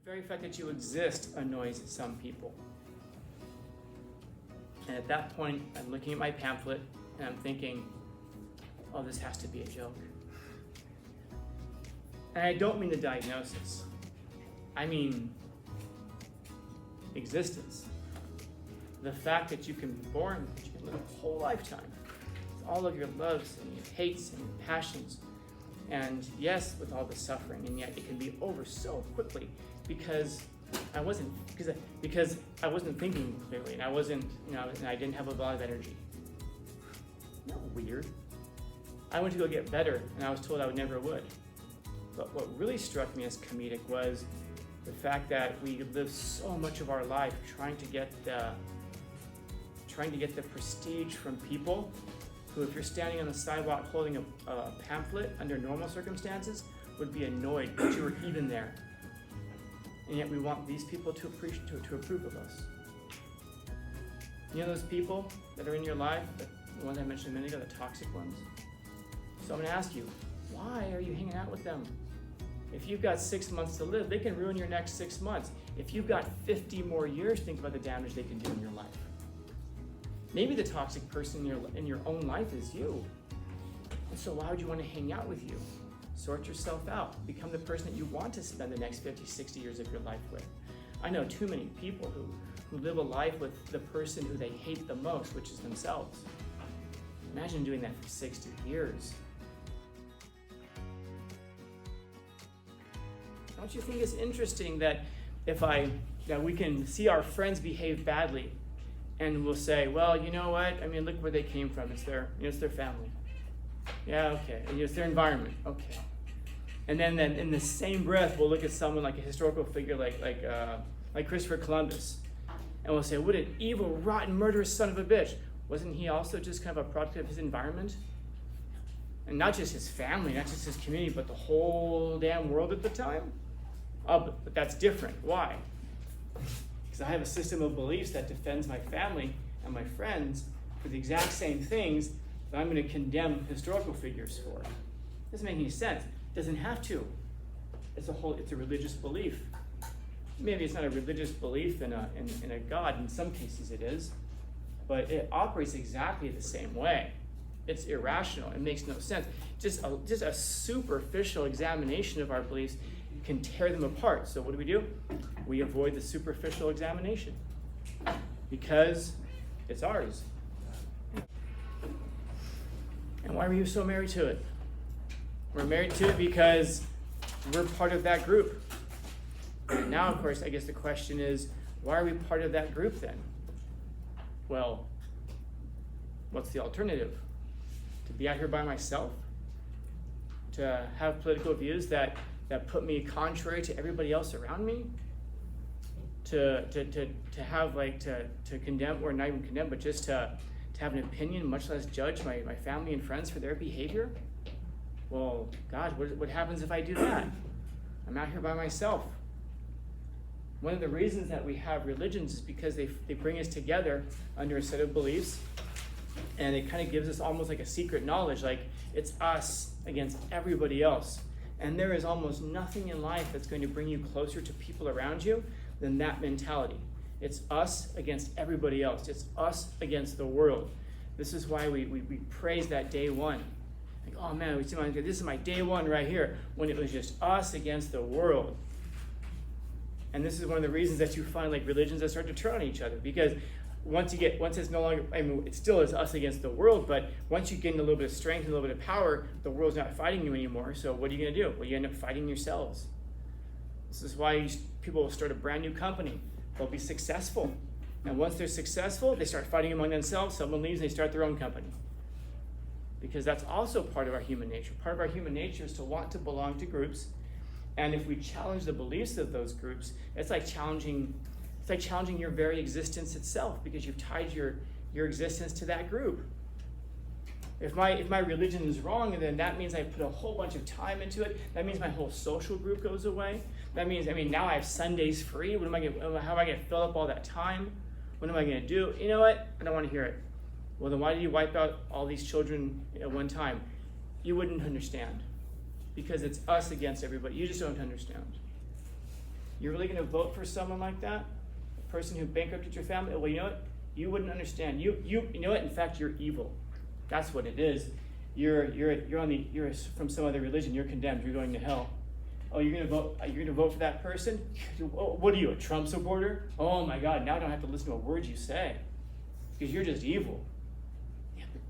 very fact that you exist annoys some people. And at that point, I'm looking at my pamphlet and I'm thinking, oh, this has to be a joke. And I don't mean the diagnosis. I mean existence. The fact that you can be born, that you can live a whole lifetime with all of your loves and your hates and your passions. And yes, with all the suffering, and yet it can be over so quickly because I wasn't thinking clearly, and I wasn't, and I didn't have a lot of energy. Isn't that weird? I went to go get better, and I was told I never would. But what really struck me as comedic was the fact that we live so much of our life trying to get the prestige from people who, if you're standing on the sidewalk holding a pamphlet under normal circumstances, would be annoyed that you were even there. And yet we want these people to approve of us. You know those people that are in your life, the ones I mentioned a minute ago, the toxic ones? So I'm going to ask you, why are you hanging out with them? If you've got 6 months to live, they can ruin your next 6 months. If you've got 50 more years, think about the damage they can do in your life. Maybe the toxic person in your own life is you. And so why would you want to hang out with you? Sort yourself out. Become the person that you want to spend the next 50, 60 years of your life with. I know too many people who live a life with the person who they hate the most, which is themselves. Imagine doing that for 60 years. Don't you think it's interesting that that we can see our friends behave badly and we'll say, well, you know what? I mean, look where they came from. It's their family. Yeah, okay. It's their environment. Okay. And then in the same breath, we'll look at someone like a historical figure like Christopher Columbus, and we'll say, what an evil, rotten, murderous son of a bitch. Wasn't he also just kind of a product of his environment? And not just his family, not just his community, but the whole damn world at the time? Oh, but that's different. Why? Because I have a system of beliefs that defends my family and my friends for the exact same things that I'm going to condemn historical figures for. Doesn't make any sense. Doesn't have to. It's a religious belief. Maybe it's not a religious belief in a God. In some cases it is, but it operates exactly the same way. It's irrational. It makes no sense. Just a superficial examination of our beliefs can tear them apart. So what do? We avoid the superficial examination because it's ours. And why were you so married to it? We're married to it because we're part of that group. And now, of course, I guess the question is, why are we part of that group then? Well, what's the alternative? To be out here by myself? To have political views that put me contrary to everybody else around me? To have to condemn, or not even condemn, but just to have an opinion, much less judge my family and friends for their behavior? Well, God, what happens if I do that? I'm out here by myself. One of the reasons that we have religions is because they bring us together under a set of beliefs, and it kind of gives us almost like a secret knowledge, like it's us against everybody else. And there is almost nothing in life that's going to bring you closer to people around you than that mentality. It's us against everybody else. It's us against the world. This is why we praise that day one. Like, oh man, this is my day one right here, when it was just us against the world. And this is one of the reasons that you find like religions that start to turn on each other, because once it's no longer, I mean, it still is us against the world, but once you gain a little bit of strength and a little bit of power, the world's not fighting you anymore. So what are you going to do? Well, you end up fighting yourselves. This is why people will start a brand new company. They'll be successful. And once they're successful, they start fighting among themselves. Someone leaves and they start their own company. Because that's also part of our human nature. Part of our human nature is to want to belong to groups. And if we challenge the beliefs of those groups, it's like challenging your very existence itself, because you've tied your existence to that group. If my religion is wrong, then that means I put a whole bunch of time into it. That means my whole social group goes away. That means, now I have Sundays free. How am I going to fill up all that time? What am I going to do? You know what? I don't want to hear it. Well, then why did you wipe out all these children at one time? You wouldn't understand. Because it's us against everybody. You just don't understand. You're really going to vote for someone like that? A person who bankrupted your family? Well, you know what? You wouldn't understand. You know what? In fact, you're evil. That's what it is. You're from some other religion. You're condemned. You're going to hell. Oh, you're gonna vote. You're gonna vote for that person? What are you, a Trump supporter? Oh my God! Now I don't have to listen to a word you say, because you're just evil. Yeah, but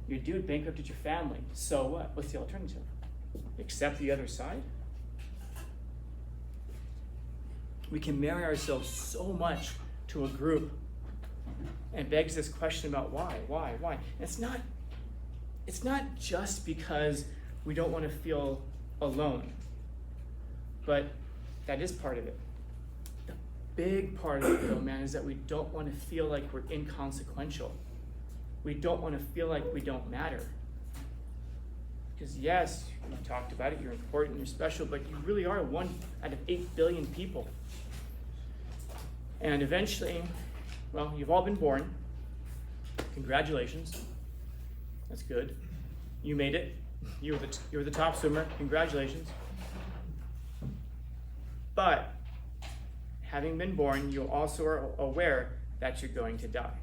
your dude bankrupted your family. So what? What's the alternative? Accept the other side? We can marry ourselves so much to a group, and begs this question about why. And it's not just because we don't want to feel alone, but that is part of it. The big part of it, though, man, is that we don't want to feel like we're inconsequential. We don't want to feel like we don't matter. Because yes, we've talked about it, you're important, you're special, but you really are 1 out of 8 billion people. And eventually, well, you've all been born. Congratulations. That's good. You made it. You were the top swimmer. Congratulations. But having been born, you also are aware that you're going to die.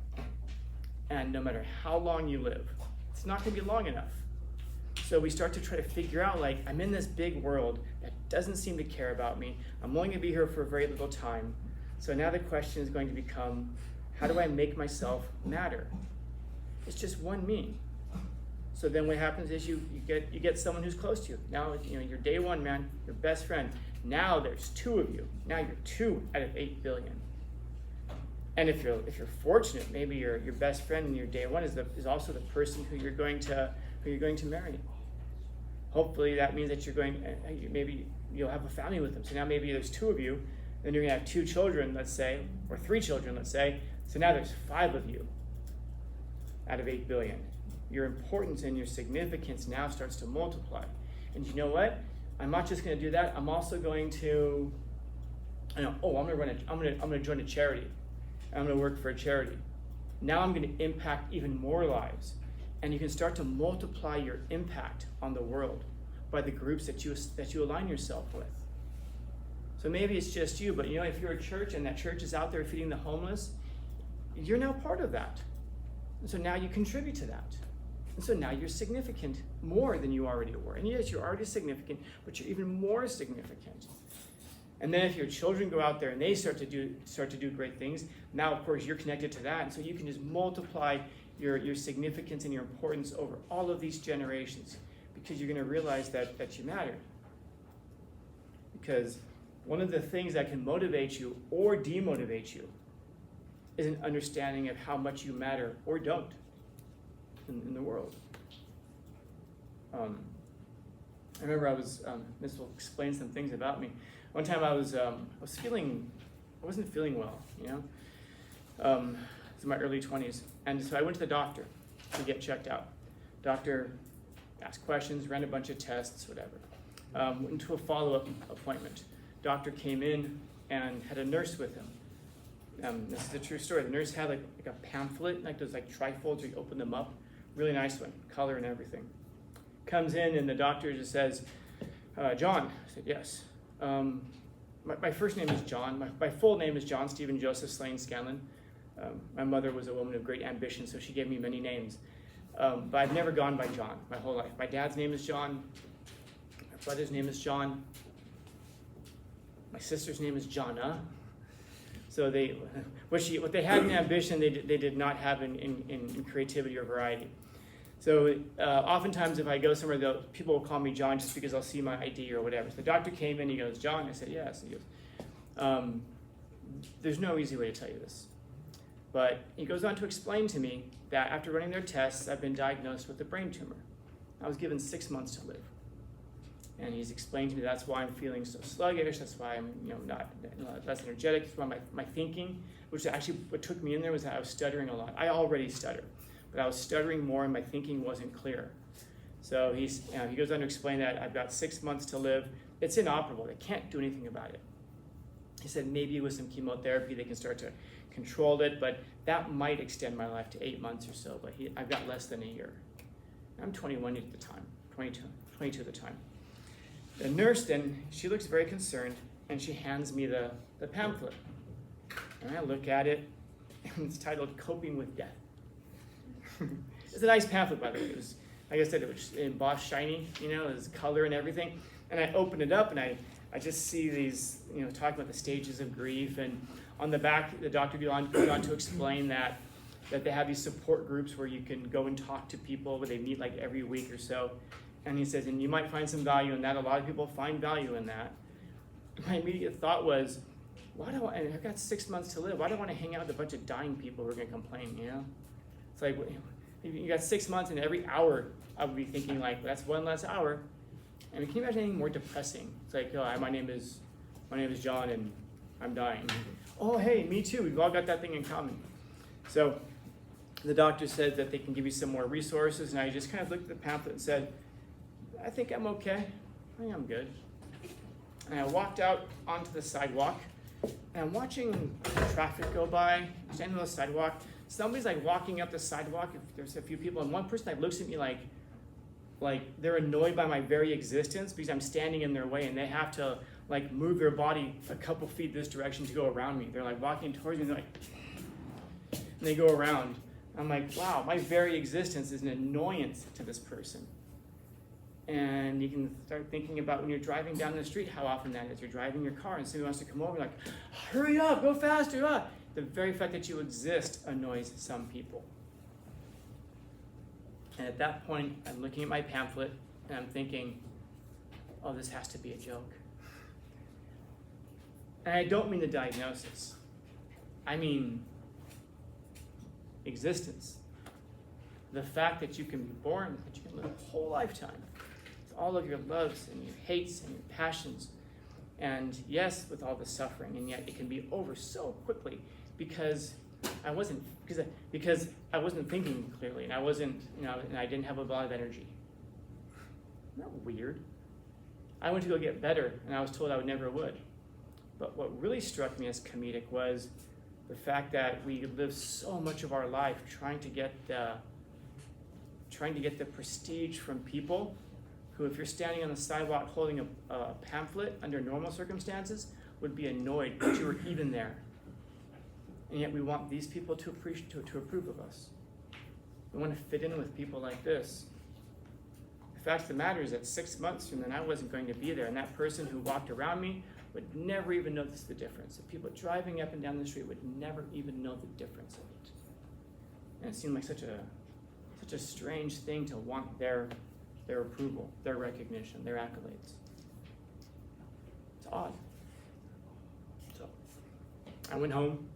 And no matter how long you live, it's not going to be long enough. So we start to try to figure out, like, I'm in this big world that doesn't seem to care about me. I'm only going to be here for a very little time. So now the question is going to become, how do I make myself matter? It's just one me. So then what happens is you get someone who's close to you. Now, you're day one, man, your best friend. Now there's 2 of you. Now you're 2 out of 8 billion. And if you're fortunate, maybe your best friend in your day one is also the person who you're going to marry. Hopefully that means that maybe you'll have a family with them. So now maybe there's 2 of you, then you're gonna have 2 children, let's say, or 3 children, let's say. So now there's 5 of you out of 8 billion. Your importance and your significance now starts to multiply. And you know what? I'm not just going to do that. I'm also going to, I'm going to join a charity. I'm going to work for a charity. Now I'm going to impact even more lives. And you can start to multiply your impact on the world by the groups that you align yourself with. So maybe it's just you, but if you're a church and that church is out there feeding the homeless, you're now part of that. And so now you contribute to that. And so now you're significant more than you already were. And yes, you're already significant, but you're even more significant. And then if your children go out there and they start to do great things, now of course you're connected to that. And so you can just multiply your significance and your importance over all of these generations, because you're going to realize that you matter. Because one of the things that can motivate you or demotivate you is an understanding of how much you matter or don't in the world. I remember this will explain some things about me. One time I wasn't feeling well, It was in my early 20s. And so I went to the doctor to get checked out. Doctor asked questions, ran a bunch of tests, whatever. Went into a follow-up appointment. Doctor came in and had a nurse with him. This is a true story. The nurse had like a pamphlet, like those trifolds where you open them up. Really nice one, color and everything. Comes in and the doctor just says, John. I said, yes. My first name is John. My full name is John Stephen Joseph Slane Scanlon. My mother was a woman of great ambition, so she gave me many names. But I've never gone by John my whole life. My dad's name is John. My brother's name is John. My sister's name is Jonna. So what they had in ambition, they did not have in creativity or variety. So oftentimes if I go somewhere, people will call me John just because I'll see my ID or whatever. So the doctor came in, he goes, John? I said, yes. He goes, there's no easy way to tell you this. But he goes on to explain to me that after running their tests, I've been diagnosed with a brain tumor. I was given 6 months to live. And he's explained to me that's why I'm feeling so sluggish, that's why I'm not less energetic, that's why my thinking, which actually what took me in there was that I was stuttering a lot. I already stutter, but I was stuttering more and my thinking wasn't clear. So he goes on to explain that I've got 6 months to live. It's inoperable, they can't do anything about it. He said maybe with some chemotherapy they can start to control it, but that might extend my life to 8 months or so, but I've got less than a year. I'm 21 at the time, 22 at the time. The nurse then, she looks very concerned, And she hands me the pamphlet. And I look at it, and it's titled Coping with Death. It's a nice pamphlet, by the way. It was, like I said, it was embossed shiny, there's color and everything. And I open it up, and I just see these, talking about the stages of grief. And on the back, the doctor goes on to explain that they have these support groups where you can go and talk to people, where they meet like every week or so. And he says, and you might find some value in that. A lot of people find value in that. My immediate thought was, and I've got 6 months to live. Why do I want to hang out with a bunch of dying people who are going to complain, It's like, you got 6 months, and every hour I would be thinking like, well, that's one less hour. I mean, can you imagine anything more depressing? It's like, oh, my name is John, and I'm dying. Oh, hey, me too. We've all got that thing in common. So the doctor said that they can give you some more resources, and I just kind of looked at the pamphlet and said, I think I'm okay. I think I'm good. And I walked out onto the sidewalk, and I'm watching traffic go by, standing on the sidewalk. Somebody's like walking up the sidewalk. If there's a few people, and one person like looks at me like they're annoyed by my very existence because I'm standing in their way, and they have to like move their body a couple feet this direction to go around me. They're like walking towards me, and they go around. I'm like, wow, my very existence is an annoyance to this person. And you can start thinking about when you're driving down the street, how often that is. You're driving your car and somebody wants to come over, like, hurry up, go faster. The very fact that you exist annoys some people. And at that point, I'm looking at my pamphlet and I'm thinking, oh, this has to be a joke. And I don't mean the diagnosis. I mean existence. The fact that you can be born, that you can live a whole lifetime with all of your loves and your hates and your passions. And yes, with all the suffering, and yet it can be over so quickly because I wasn't thinking clearly, and I wasn't, and I didn't have a lot of energy. Isn't that weird? I went to go get better, and I was told I never would. But what really struck me as comedic was the fact that we live so much of our life trying to get the prestige from people who, if you're standing on the sidewalk holding a pamphlet under normal circumstances, would be annoyed that you were even there. And yet we want these people to approve of us. We want to fit in with people like this. The fact of the matter is that 6 months from then I wasn't going to be there, and that person who walked around me would never even notice the difference. The people driving up and down the street would never even know the difference of it. And it seemed like such a strange thing to want their approval, their recognition, their accolades. It's odd. So I went home.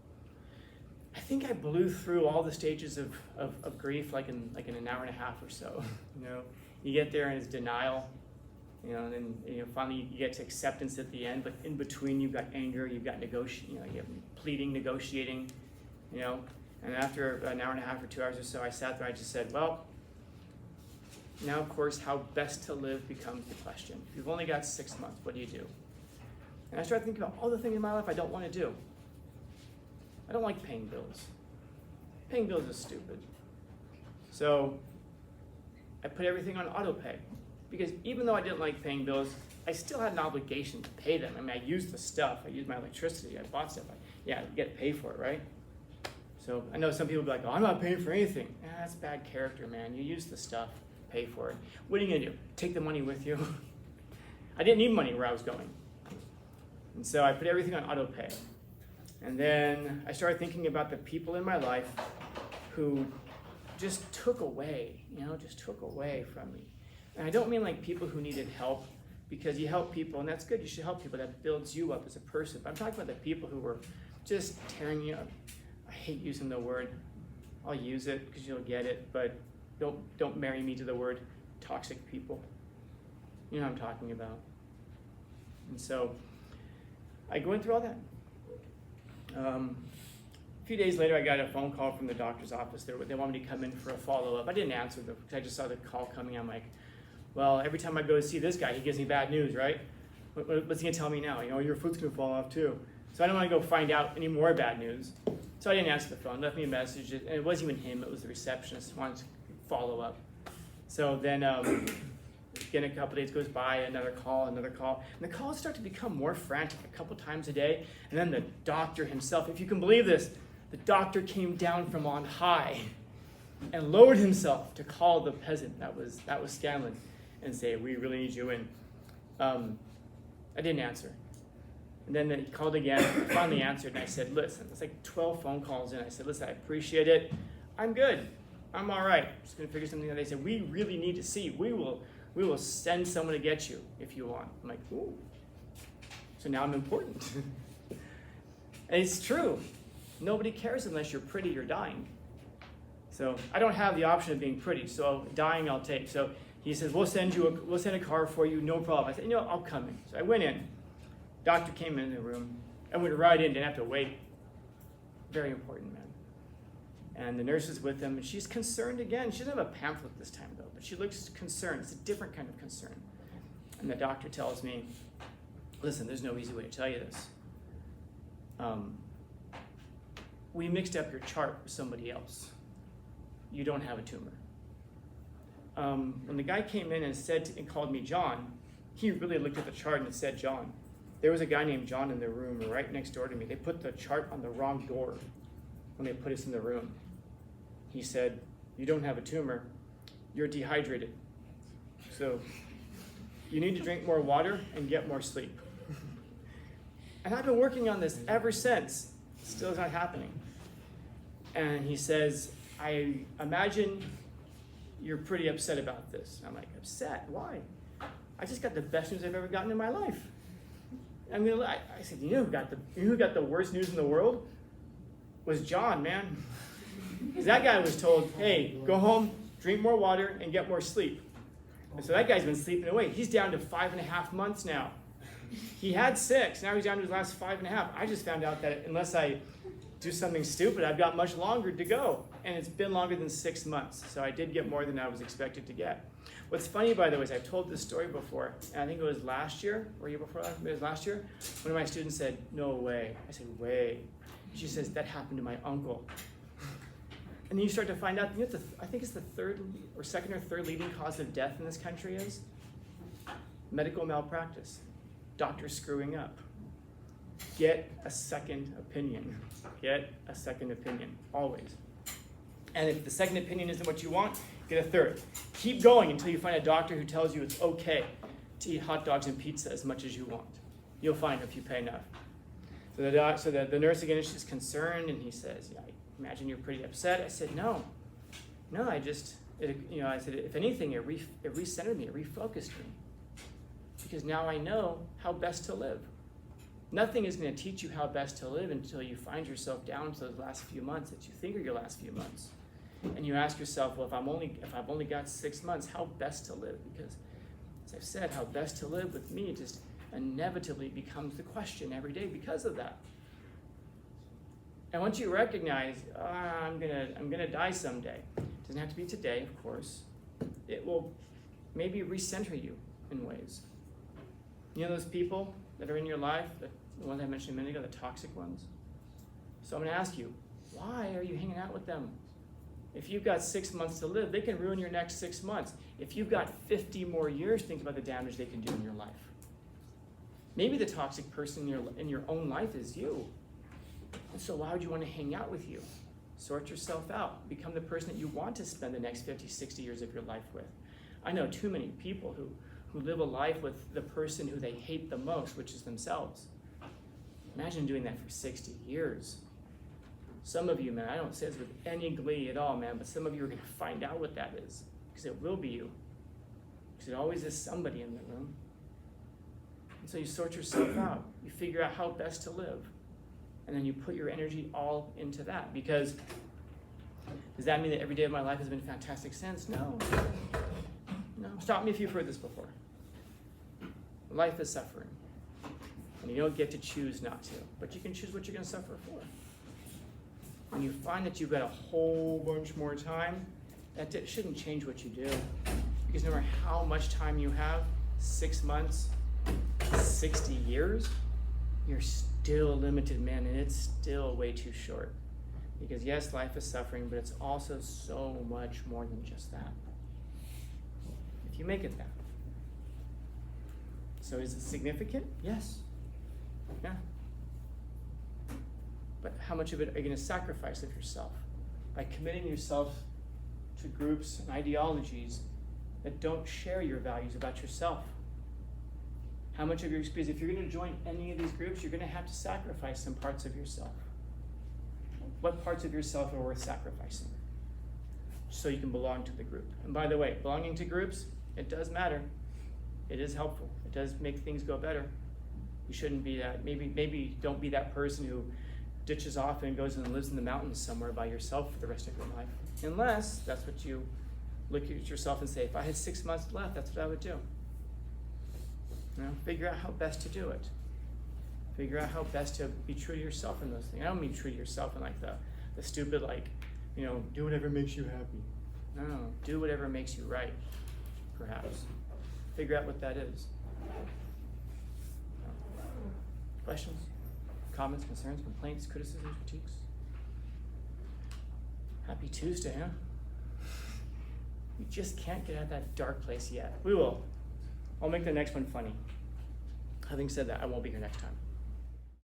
I think I blew through all the stages of grief like in an hour and a half or so. You get there and it's denial. And then finally you get to acceptance at the end, but in between you've got anger, you've got you have pleading, negotiating, and after an hour and a half or 2 hours or so, I sat there, I just said, well, now of course how best to live becomes the question. If you've only got 6 months, what do you do? And I started thinking about all the things in my life I don't want to do. I don't like paying bills. Paying bills is stupid. So I put everything on auto pay. Because even though I didn't like paying bills, I still had an obligation to pay them. I mean, I used the stuff. I used my electricity. I bought stuff. You get to pay for it, right? So I know some people will be like, oh, I'm not paying for anything. That's bad character, man. You use the stuff, pay for it. What are you going to do? Take the money with you? I didn't need money where I was going. And so I put everything on auto pay. And then I started thinking about the people in my life who just took away from me. And I don't mean like people who needed help, because you help people, and that's good, you should help people, that builds you up as a person. But I'm talking about the people who were just tearing you up. I hate using the word, I'll use it because you'll get it, but don't marry me to the word toxic people. You know what I'm talking about. And so I went through all that. A few days later, I got a phone call from the doctor's office. They wanted me to come in for a follow-up. I didn't answer them because I just saw the call coming. I'm like, well, every time I go to see this guy, he gives me bad news, right? What's he gonna tell me now? Your foot's gonna fall off too. So I don't want to go find out any more bad news. So I didn't answer the phone, left me a message, and it wasn't even him, it was the receptionist who wanted to follow up. So then Again, a couple days goes by, another call. And the calls start to become more frantic a couple times a day. And then the doctor himself, if you can believe this, the doctor came down from on high and lowered himself to call the peasant that was Scanlon and say, we really need you in. I didn't answer. And then he called again, I finally answered, and I said, listen, it's like 12 phone calls in. I said, listen, I appreciate it. I'm good. I'm all right. Just going to figure something out. They said, we really need to see. We will send someone to get you if you want. I'm like, ooh. So now I'm important. And it's true. Nobody cares unless you're pretty or dying. So I don't have the option of being pretty, so dying I'll take. So he says, we'll send a car for you, no problem. I said, I'll come in. So I went in. Doctor came in the room. I went right in, didn't have to wait. Very important, man. And the nurse is with him, and she's concerned again. She doesn't have a pamphlet this time, though, but she looks concerned. It's a different kind of concern. And the doctor tells me, listen, there's no easy way to tell you this. We mixed up your chart with somebody else. You don't have a tumor. When the guy came in and called me John, he really looked at the chart and it said John. There was a guy named John in the room right next door to me. They put the chart on the wrong door when they put us in the room. He said, you don't have a tumor, you're dehydrated. So you need to drink more water and get more sleep. And I've been working on this ever since. Still is not happening. And he says, I imagine you're pretty upset about this. I'm like, upset? Why? I just got the best news I've ever gotten in my life. I said, you know who got the worst news in the world? Was John, man. Because that guy was told, hey, go home, drink more water, and get more sleep. And so that guy's been sleeping away. He's down to 5.5 months now. He had 6, now he's down to his last 5.5. I just found out that unless I do something stupid, I've got much longer to go. And it's been longer than 6 months. So I did get more than I was expected to get. What's funny, by the way, is I've told this story before, and I think it was last year, or year before last, it was last year, one of my students said, no way. I said, way. She says, that happened to my uncle. And then you start to find out, I think it's the second or third leading cause of death in this country is medical malpractice, doctors screwing up. Get a second opinion. Get a second opinion, always. And if the second opinion isn't what you want, get a third. Keep going until you find a doctor who tells you it's okay to eat hot dogs and pizza as much as you want. You'll find if you pay enough. So the nurse again is just concerned, and he says, yeah, I imagine you're pretty upset. I said, no, I said, if anything, it recentered me, it refocused me. Because now I know how best to live. Nothing is going to teach you how best to live until you find yourself down to those last few months that you think are your last few months. And you ask yourself, well, if I've only got 6 months, how best to live? Because, as I've said, how best to live with me just inevitably becomes the question every day because of that. And once you recognize, I'm gonna die someday, it doesn't have to be today, of course. It will maybe recenter you in ways. You know those people that are in your life, the ones I mentioned a minute ago, the toxic ones? So I'm gonna ask you, why are you hanging out with them? If you've got 6 months to live, they can ruin your next 6 months. If you've got 50 more years, think about the damage they can do in your life. Maybe the toxic person in your own life is you. And so why would you want to hang out with you? Sort yourself out. Become the person that you want to spend the next 50, 60 years of your life with. I know too many people who live a life with the person who they hate the most, which is themselves. Imagine doing that for 60 years. Some of you, man, I don't say this with any glee at all, man, but some of you are going to find out what that is, because it will be you. Because it always is somebody in the room. And so you sort yourself out. You figure out how best to live. And then you put your energy all into that. Because does that mean that every day of my life has been fantastic since? No. Stop me if you've heard this before. Life is suffering. And you don't get to choose not to. But you can choose what you're going to suffer for. When you find that you've got a whole bunch more time, that shouldn't change what you do. Because no matter how much time you have, 6 months, 60 years, you're still limited, man, and it's still way too short. Because yes, life is suffering, but it's also so much more than just that. If you make it that, So is it significant? Yes. Yeah. But how much of it are you going to sacrifice of yourself by committing yourself to groups and ideologies that don't share your values about yourself? How much of your experience, if you're going to join any of these groups, you're going to have to sacrifice some parts of yourself. What parts of yourself are worth sacrificing so you can belong to the group? And by the way, belonging to groups, it does matter. It is helpful. It does make things go better. You shouldn't be that, maybe don't be that person who ditches off and goes and lives in the mountains somewhere by yourself for the rest of your life. Unless that's what you look at yourself and say, if I had 6 months left, that's what I would do. You know, figure out how best to do it. Figure out how best to be true to yourself in those things. I don't mean true to yourself in like the stupid, like, you know, do whatever makes you happy. No, do whatever makes you right, perhaps. Figure out what that is. Questions? Comments, concerns, complaints, criticisms, critiques? Happy Tuesday, huh? We just can't get out of that dark place yet. We will. I'll make the next one funny. Having said that, I won't be here next time.